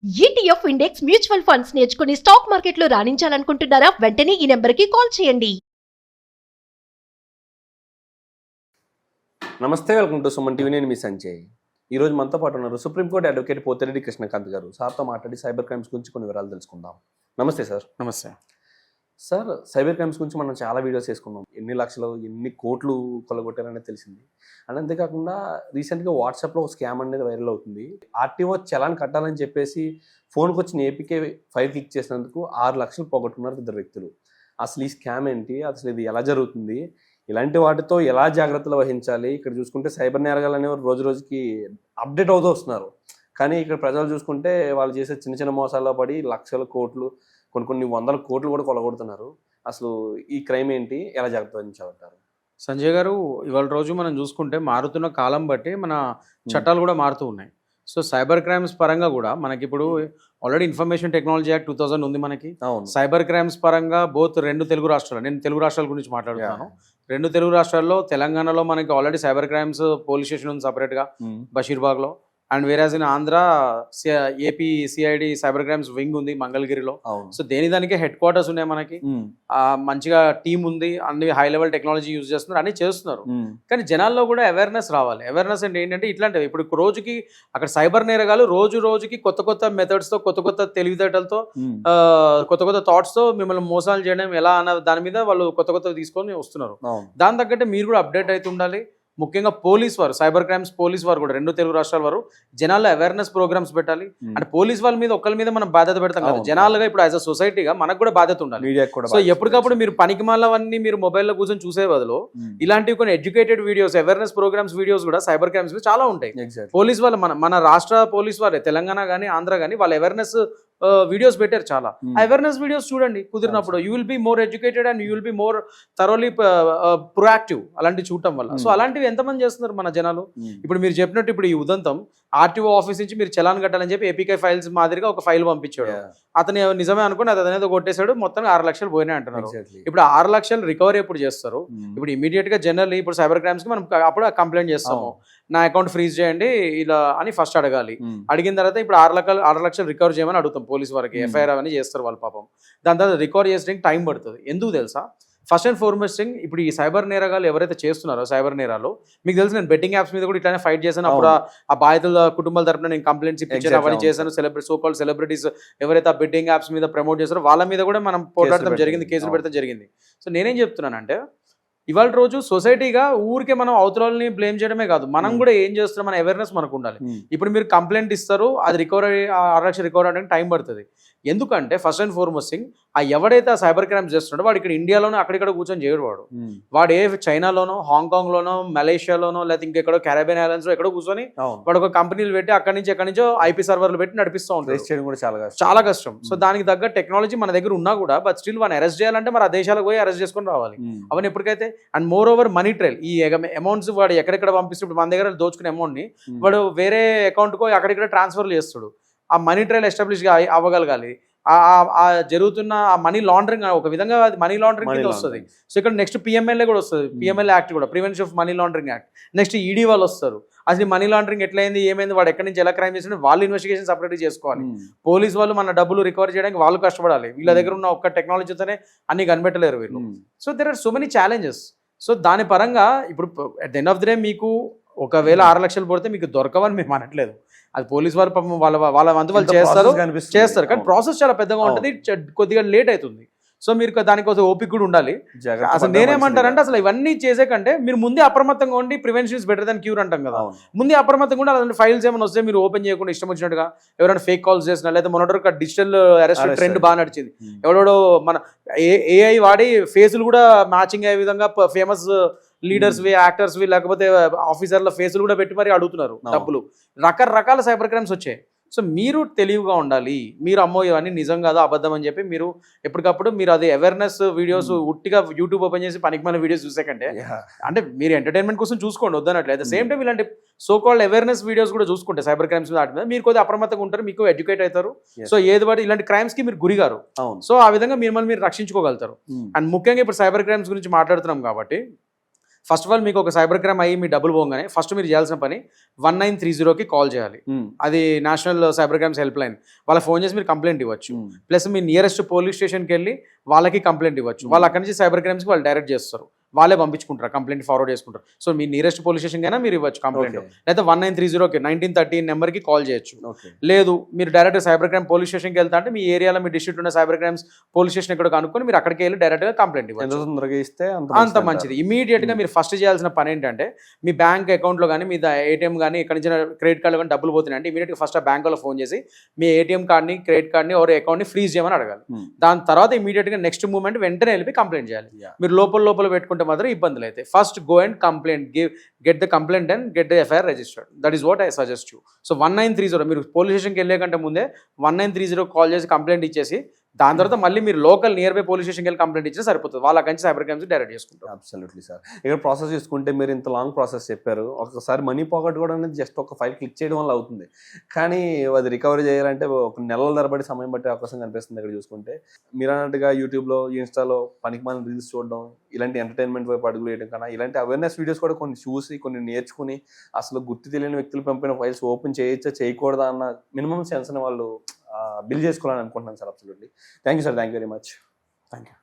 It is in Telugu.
ఈటీఎఫ్ ఇండెక్స్ మ్యూచువల్ ఫండ్స్ నేర్చుకుని స్టాక్ మార్కెట్లో రాణించాలనుకుంటున్నారా? వెంటనే ఈ నెంబర్కి కాల్ చేయండి. నమస్తే, వెల్కమ్ టు సుమన్ టీవీ. నేను మీ సంజయ్. ఈరోజు మనతో పాటు ఉన్నారు సుప్రీంకోర్టు అడ్వకేట్ పోతిరెడ్డి కృష్ణకాంత్ గారు. సార్తో మాట్లాడి సైబర్ క్రైమ్స్ గురించి కొన్ని వివరాలు తెలుసుకుందాం. నమస్తే సార్. నమస్తే సార్, సైబర్ క్రైమ్స్ గురించి మనం చాలా వీడియోస్ చేసుకున్నాం. ఎన్ని లక్షలు ఎన్ని కోట్లు కొల్లగొట్టారనేది తెలిసింది. అండ్ అంతేకాకుండా రీసెంట్గా వాట్సాప్లో ఒక స్కామ్ అనేది వైరల్ అవుతుంది. ఆర్టీఓ చలాన్ కట్టాలని చెప్పేసి ఫోన్కి వచ్చిన ఏపీకే ఫైల్ క్లిక్ చేసినందుకు 6 లక్షలు పోగొట్టుకున్నారు 2 వ్యక్తులు. అసలు ఈ స్కామ్ ఏంటి, అసలు ఇది ఎలా జరుగుతుంది, ఇలాంటి వాటితో ఎలా జాగ్రత్తలు వహించాలి? ఇక్కడ చూసుకుంటే సైబర్ నేరగాలు అనేవారు రోజు రోజుకి అప్డేట్ అవుతూ వస్తున్నారు. కానీ ఇక్కడ ప్రజలు చూసుకుంటే వాళ్ళు చేసే చిన్న చిన్న మోసాల్లో పడి లక్షల కోట్లు, కొన్ని వందల కోట్లు కూడా కొలగొడుతున్నారు. అసలు ఈ క్రైమ్ ఏంటి, ఎలా జాగ్రత్త వహించాలంటారు? సంజయ్ గారు, ఇవాళ రోజు మనం చూసుకుంటే మారుతున్న కాలం బట్టి మన చట్టాలు కూడా మారుతూ ఉన్నాయి. సో సైబర్ క్రైమ్స్ పరంగా కూడా మనకి ఇప్పుడు ఆల్రెడీ ఇన్ఫర్మేషన్ టెక్నాలజీ యాక్ట్ 2000 ఉంది మనకి. సైబర్ క్రైమ్స్ పరంగా బోత్ 2 తెలుగు రాష్ట్రాలు, నేను తెలుగు రాష్ట్రాల గురించి మాట్లాడుతున్నాను. 2 తెలుగు రాష్ట్రాల్లో, తెలంగాణలో మనకి already cyber crimes police station ఉంది సపరేట్గా బషీర్బాగ్లో. And whereas in Andhra AP CID cyber crimes wing ఉంది మంగళగిరిలో. సో దానికే హెడ్ క్వార్టర్స్ ఉన్నాయి మనకి. మంచిగా టీం ఉంది, అన్ని హై లెవెల్ టెక్నాలజీ యూజ్ చేస్తున్నారు, అన్ని చేస్తున్నారు. కానీ జనాల్లో కూడా అవేర్నెస్ రావాలి. అవేర్నెస్ అంటే ఏంటంటే ఇట్లాంటివి ఇప్పుడు రోజుకి అక్కడ సైబర్ నేరగాలు రోజుకి కొత్త కొత్త మెథడ్స్ తో, కొత్త కొత్త తెలివితేటలతో, కొత్త కొత్త థాట్స్ తో మిమ్మల్ని మోసాలు చేయడం ఎలా అన్న దాని మీద వాళ్ళు కొత్త తీసుకొని వస్తున్నారు. దాని తగ్గట్టే మీరు కూడా అప్డేట్ అవుతూ ఉండాలి. ముఖ్యంగా పోలీస్ వారు, సైబర్ క్రైమ్స్ పోలీస్ వారు కూడా 2 తెలుగు రాష్ట్రాల వారు జనాల్లో అవేర్నెస్ ప్రోగ్రామ్స్ పెట్టాలి. అంటే పోలీస్ వాళ్ళ మీద ఒకరి మీద మనం బాధ్యత పెడతాం కదా, జనాలుగా ఇప్పుడు యాజ్ అ సొసైటీగా మనకు కూడా బాధ్యత ఉండాలి. సో ఎప్పటికప్పుడు మీరు పనికిమాలవన్నీ మీరు మొబైల్లో కూర్చొని చూసే బదులు ఇలాంటివి కొన్ని educated videos, awareness programs videos కూడా సైబర్ క్రైమ్స్ చాలా ఉంటాయి. పోలీస్ వాళ్ళు మన రాష్ట్ర పోలీస్ వారే, తెలంగాణ కానీ ఆంధ్ర కానీ, వాళ్ళ అవేర్నెస్ వీడియోస్ పెట్టారు చాలా. అవేర్నెస్ వీడియోస్ చూడండి కుదిరినప్పుడు. You will be more educated and you will be more thoroughly proactive అలాంటివి చూడటం వల్ల. సో అలాంటివి ఎంతమంది చేస్తున్నారు మన జనాలు? ఇప్పుడు మీరు చెప్పినట్టు ఇప్పుడు ఈ ఉదంతం ఆర్టీఓ ఆఫీస్ నుంచి మీరు చలాన్ కట్టాలని చెప్పి ఏపీకే ఫైల్స్ మాదిరిగా ఒక ఫైల్ పంపించాడు. అతను నిజమే అనుకుని అతనేదో కొట్టేశాడు, మొత్తం 6 లక్షలు పోయినాయి అంటున్నారు. ఇప్పుడు 6 లక్షలు రికవరీ ఎప్పుడు చేస్తారు? ఇప్పుడు ఇమీడియట్ గా జనరల్లీ ఇప్పుడు సైబర్ క్రైమ్స్ కి మనం అప్పుడు కంప్లైంట్ చేస్తాము, నా అకౌంట్ ఫ్రీజ్ చేయండి ఇలా అని ఫస్ట్ అడగాలి. అడిగిన తర్వాత ఇప్పుడు 6 లక్షలు రికవర్ చేయమని అడుగుతాం పోలీస్ వారికి. ఎఫ్ఐఆర్ అవన్నీ చేస్తారు వాళ్ళు పాపం. దాని తర్వాత రికవర్ చేసడానికి టైం పడుతుంది. ఎందుకు తెలుసా? ఫస్ట్ అండ్ ఫార్మోస్ట్ థింగ్, ఇప్పుడు ఈ సైబర్ నేరగాలు ఎవరైతే చేస్తున్నారో సైబర్ నేరాలు, మీకు తెలుసు నేను బెట్టింగ్ యాప్స్ మీద కూడా ఇట్లానే ఫైట్ చేశాను. అప్పుడు ఆ బాధితుల కుటుంబాల తరపున నేను కంప్లైంట్స్ ఇప్పించాను, అవన్నీ చేశాను. సో కాల్డ్ సెలబ్రిటీస్ ఎవరైతే ఆ బెట్టింగ్ యాప్స్ మీద ప్రమోట్ చేస్తారో వాళ్ళ మీద కూడా మనం పోరాడటం జరిగింది, కేసులు పెడతాం జరిగింది. సో నేనేం చెప్తున్నానంటే ఇవాళ రోజు సొసైటీగా ఊరికే మనం అవతలని బ్లేమ్ చేయడమే కాదు, మనం కూడా ఏం చేస్తున్నాం మన అవేర్నెస్ మనకు ఉండాలి. ఇప్పుడు మీరు కంప్లైంట్ ఇస్తారు, అది రికవరీ 6 లక్షలు రికవరీ అవడానికి టైం పడుతుంది. ఎందుకంటే ఫస్ట్ అండ్ ఫార్మోస్ట్ థింగ్, ఆ ఎవడైతే ఆ సైబర్ క్రైమ్స్ చేస్తున్నాడో వాడు ఇక్కడ ఇండియాలోనో అక్కడిక్కడ కూర్చొని చేయడు. వాడు ఏ చైనాలోనో, హాంకాంగ్లోనో, మలేషియాలోనో, లేకపోతే ఇంకెక్కడో కెరేబియన్ ఐలాండ్స్ లో ఎక్కడో కూర్చొని వాడు ఒక కంపెనీలు పెట్టి అక్కడి నుంచో ఐపీ సర్వర్లు పెట్టి నడిపిస్తూ ఉంటాడు. చాలా కష్టం. సో దానికి తగ్గ టెక్నాలజీ మన దగ్గర ఉన్నా కూడా బట్ స్టిల్ వాడిని అరెస్ట్ చేయాలంటే మరి ఆ దేశాలకు పోయి అరెస్ట్ చేసుకొని రావాలి. అవన్నీ ఎప్పటికైతే. And moreover money trail, ఈ అమౌంట్స్ వాడు ఎక్కడెక్కడ పంపిస్తే మన దగ్గర దోచుకునే అమౌంట్ ని వాడు వేరే అకౌంట్కో అక్కడిక్కడ ట్రాన్స్ఫర్లు చేస్తాడు. ఆ మనీ ట్రైల్ ఎస్టాబ్లిష్ అవ్వగలగాలి. ఆ జరుగుతున్న ఆ మనీ లాండరింగ్ ఒక విధంగా అది మనీ లాండరింగ్ కింద వస్తుంది. సో ఇక్కడ నెక్స్ట్ పిఎంఎల్ఏ కూడా వస్తుంది, పిఎంఎల్ఏ యాక్ట్ కూడా, prevention of money laundering act. Next ED వాళ్ళు వస్తారు. అసలు మనీ లాండరింగ్ ఎట్లయింది, ఏమైంది, వాడు ఎక్కడి నుంచి ఎలా క్రైమ్ చేసిన వాళ్ళు ఇన్వెస్టిగేషన్ సపరేట్ చేసుకోవాలి. పోలీస్ వాళ్ళు మన డబ్బులు రికవర్ చేయడానికి వాళ్ళు కష్టపడాలి. వీళ్ళ దగ్గర ఉన్న ఒక్క టెక్నాలజీతోనే అన్ని కనిపెట్టలేరు వీళ్ళు. So there are so many challenges. So దాని పరంగా ఇప్పుడు at the end of the day మీకు ఒకవేళ 6 లక్షలు పడితే మీకు దొరకవని మేము అనట్లేదు. అది పోలీస్ వారు పాపం వాళ్ళ వంతు వాళ్ళు చేస్తారు. కానీ ప్రాసెస్ చాలా పెద్దగా ఉంటుంది, కొద్దిగా లేట్ అవుతుంది. సో మీరు దానికోసం ఓపిక కూడా ఉండాలి. అసలు నేనేమంటానంటే అసలు ఇవన్నీ చేసే కంటే మీరు ముందే అప్రమత్తంగా ఉండి, prevention is better than cure అంటాం కదా. ముందే అప్రమత్తంగా ఉండి అలాంటి ఫైల్స్ ఏమైనా వస్తే మీరు ఓపెన్ చేయకుండా ఇష్టం వచ్చినట్టుగా ఎవరైనా ఫేక్ కాల్స్ చేసినా, లేదా మొన్నటి డిజిటల్ అరెస్ట్ ట్రెండ్ బాగా నడిచింది. ఎవడో మన ఏఐ వాడి ఫేసులు కూడా మ్యాచింగ్ అయ్యే విధంగా ఫేమస్ లీడర్స్ యాక్టర్స్ లేకపోతే ఆఫీసర్ల ఫేసులు కూడా పెట్టి మరి అడుగుతున్నారు డబ్బులు. రకరకాల సైబర్ క్రైమ్స్ వచ్చాయి. సో మీరు తెలివిగా ఉండాలి. మీరు అమ్మో ఇవన్నీ నిజం కాదు, అబద్ధం అని చెప్పి మీరు ఎప్పటికప్పుడు మీరు అది అవేర్నెస్ వీడియోస్ ఉట్టిగా యూట్యూబ్ ఓపెన్ చేసి పనికిమాలిన వీడియోస్ చూసే కంటే, అంటే మీరు ఎంటర్టైన్మెంట్ కోసం చూసుకోండి వద్దనట్లే. అట్ ద సేమ్ టైం ఇలాంటి సో కాల్డ్ అవేర్నెస్ వీడియోస్ కూడా చూసుకుంటే సైబర్ క్రైమ్స్ మీద మీరు కొద్దిగా అప్రమత్తంగా ఉంటారు, మీకు ఎడ్యుకేట్ అవుతారు. సో ఏది వాటి ఇలాంటి క్రైమ్స్ కి మీరు గురిగారు. సో ఆ విధంగా మిమ్మల్ని మీరు రక్షించుకోగలుగుతారు. అండ్ ముఖ్యంగా ఇప్పుడు సైబర్ క్రైమ్స్ గురించి మాట్లాడుతున్నాం కాబట్టి ఫస్ట్ ఆఫ్ ఆల్ మీకు ఒక సైబర్ క్రైమ్ అయ్యి మీ డబ్బులు పోగానే ఫస్ట్ మీరు చేయాల్సిన పని 1930కి కాల్ చేయాలి. అది national cyber crimes help line. వాళ్ళకి ఫోన్ చేసి మీరు కంప్లైంట్ ఇవ్వచ్చు. ప్లస్ మీ నియరెస్ట్ పోలీస్ స్టేషన్కి వెళ్ళి వాళ్ళకి కంప్లైంట్ ఇవ్వచ్చు. వాళ్ళు అక్కడి నుంచి సైబర్ క్రైమ్స్కి వాళ్ళు డైరెక్ట్ చేస్తారు, వాళ్ళే పంపించుకుంటారు, కంప్లైంట్ ఫార్వర్డ్ చేసుకుంటారు. సో మీ నియరెస్ట్ పోలీస్ స్టేషన్ అయినా మీరు ఇవ్వచ్చు కంప్లైంట్. లేదా 1930కి 1930 నెంబర్కి కాల్ చేయొచ్చు. లేదు మీరు డైరెక్ట్ సైబర్ క్రైమ్ పోలీస్ స్టేషన్కి వెళ్తా అంటే మీ ఏరియాలో మీ డిస్ట్రిక్ట్ ఉన్న సైబర్ క్రైమ్స్ పోలీస్ స్టేషన్ ఎక్కడ కనుక్కొని మీరు అక్కడికి వెళ్ళి డైరెక్ట్గా కంప్లైంట్ ఇవ్వచ్చు. తొందరగా ఇస్తే అంత మంచిది. ఇమీడియట్గా మీరు ఫస్ట్ చేయాల్సిన పని ఏంటంటే మీ బ్యాంక్ అకౌంట్లో కానీ మీ ఏటీఎం కానీ ఎక్కడి నుంచి క్రెడిట్ కార్డులో కానీ డబ్బులు పోతున్నాయి అంటే ఇమీడియట్గా ఫస్ట్ ఆ బ్యాంకులో ఫోన్ చేసి మీ ఏటీఎం కార్డ్ని క్రెడిట్ కార్డ్ని ఒక అకౌంట్ని ఫ్రీజ్ చేయమని అడగాలి. దాని తర్వాత ఇమీడియట్గా నెక్స్ట్ మూమెంట్ వెంటనే వెళ్ళి కంప్లైంట్ చేయాలి. మీరు లోపల పెట్టుకుంటే మాత్రం ఇబ్బందులు అయితే first go and complaint, get the complaint and get the FIR registered. That is what I suggest you. So 1930 మీరు పోలీస్ స్టేషన్కి వెళ్ళే కంటే ముందే 1930 కాల్ చేసి కంప్లైంట్ ఇచ్చేసి దాని తర్వాత మళ్ళీ మీరు లోకల్ నియర్ బై పోలీస్ స్టేషన్కి వెళ్ళి కంప్లైంట్ ఇచ్చినా సరిపోతుంది. వాళ్ళ కంచి సైబర్ క్రైమ్స్ డైరెక్ట్ చేసుకుంటారు. Absolutely sir. ఇక్కడ ప్రాసెస్ చూసుకుంటే మీరు ఇంత లాంగ్ ప్రాసెస్ చెప్పారు. ఒకసారి మనీ పాకెట్ కూడా అనేది జస్ట్ ఒక ఫైల్ క్లిక్ చేయడం వల్ల అవుతుంది, కానీ అది రికవరీ చేయాలంటే ఒక నెలల తరబడి సమయం పట్టే అవకాశం కనిపిస్తుంది. ఇక్కడ చూసుకుంటే మీరు అన్నట్టుగా యూట్యూబ్లో ఇన్స్టాలో పనికిమాలిన రీల్స్ చూడడం, ఇలాంటి ఎంటర్టైన్మెంట్ వైపు అడుగులు వేయడం కన్నా ఇలాంటి అవేర్నెస్ వీడియోస్ కూడా కొన్ని చూసి కొన్ని నేర్చుకుని అసలు గుర్తు తెలియని వ్యక్తులు పంపిన ఫైల్స్ ఓపెన్ చేయొచ్చా చేయకూడదా అన్న మినిమం సెన్స్ని వాళ్ళు బిల్ చేసుకోవాలని అనుకుంటున్నాను sir. Absolutely. Thank you sir. Thank you very much. Thank you.